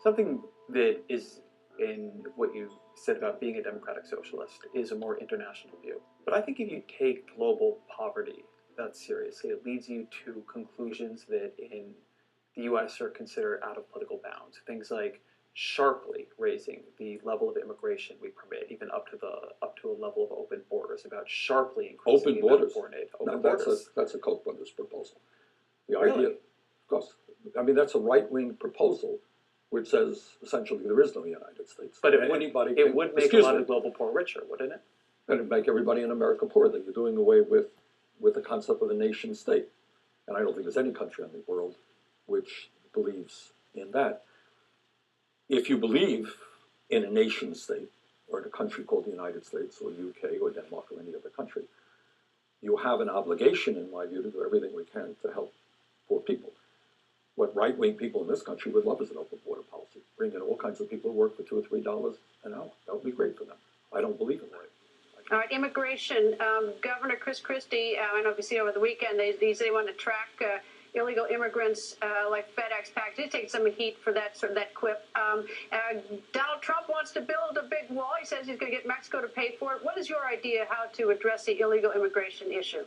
Something that is in what you said about being a democratic socialist is a more international view. But I think if you take global poverty that seriously, it leads you to conclusions that in the US are considered out of political bounds. Things like sharply raising the level of immigration we permit, even up to a level of open borders, about sharply increasing Open the amount borders. of foreign aid. No, Borders. that's a Koch brothers proposal. The Really? idea, of course, I mean that's a right-wing proposal, which says essentially there is no United States. But Anybody it can, would make a excuse lot me, of global poor richer, wouldn't it? and it'd make everybody in America poor. That you're doing away with the concept of a nation state, and I don't think there's any country in the world which believes in that. If you believe in a nation state, or in a country called the United States, or UK, or Denmark, or any other country, you have an obligation, in my view, to do everything we can to help poor people. What right-wing people in this country would love is an open border policy. Bring in all kinds of people who work for $2 or $3 an hour. That would be great for them. I don't believe in that. All right, immigration. Governor Chris Christie, I don't know if you see over the weekend, they say they want to track illegal immigrants like FedEx packages. He's taking some heat for that quip. Donald Trump wants to build a big wall. He says he's going to get Mexico to pay for it. What is your idea how to address the illegal immigration issue?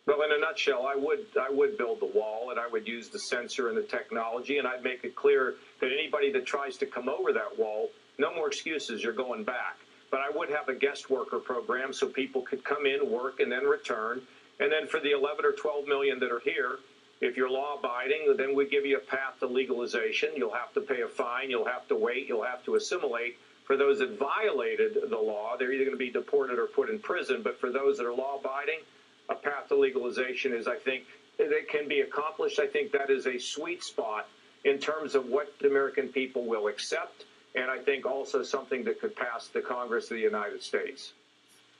Well, in a nutshell, I would build the wall, and I would use the sensor and the technology, and I'd make it clear that anybody that tries to come over that wall, no more excuses, you're going back. But I would have a guest worker program so people could come in, work, and then return. And then for the 11 or 12 million that are here, if you're law-abiding, then we give you a path to legalization. You'll have to pay a fine. You'll have to wait. You'll have to assimilate. For those that violated the law, they're either going to be deported or put in prison. But for those that are law-abiding, a path to legalization is, I think, that can be accomplished. I think that is a sweet spot in terms of what the American people will accept, and I think also something that could pass the Congress of the United States.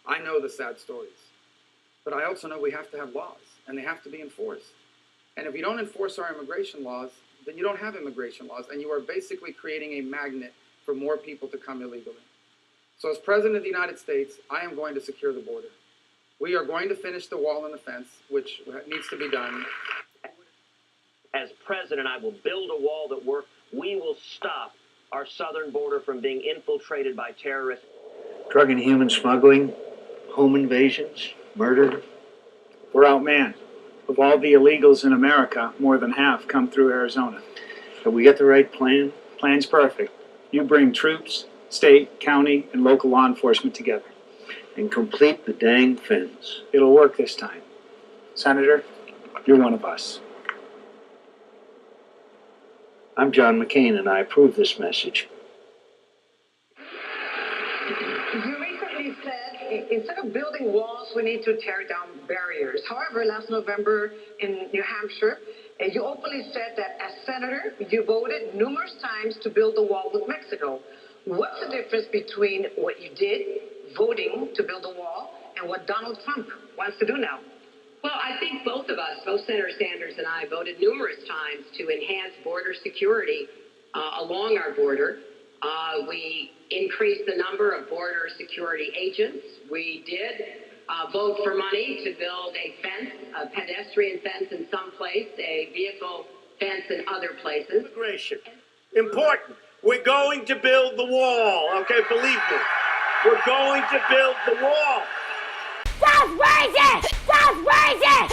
I know the sad stories, but I also know we have to have laws, and they have to be enforced. And if you don't enforce our immigration laws, then you don't have immigration laws, and you are basically creating a magnet for more people to come illegally. So as President of the United States, I am going to secure the border. We are going to finish the wall and the fence, which needs to be done. As president, I will build a wall that works. We will stop our southern border from being infiltrated by terrorists. Drug and human smuggling, home invasions, murder. We're outmanned. Of all the illegals in America, more than half come through Arizona. But we get the right plan. Plan's perfect. You bring troops, state, county, and local law enforcement together. And complete the dang fence. It'll work this time. Senator, you're one of us. I'm John McCain, and I approve this message. You recently said instead of building walls, we need to tear down barriers. However, last November in New Hampshire, you openly said that as senator, you voted numerous times to build a wall with Mexico. What's the difference between what you did, voting to build a wall, and what Donald Trump wants to do now? Well, I think both of us, both Senator Sanders and I, voted numerous times to enhance border security along our border. We increased the number of border security agents. We did vote for money to build a fence, a pedestrian fence in some place, a vehicle fence in other places. Immigration. Important. We're going to build the wall. Okay, believe me. We're going to build the wall. Just raise it! Just raise it!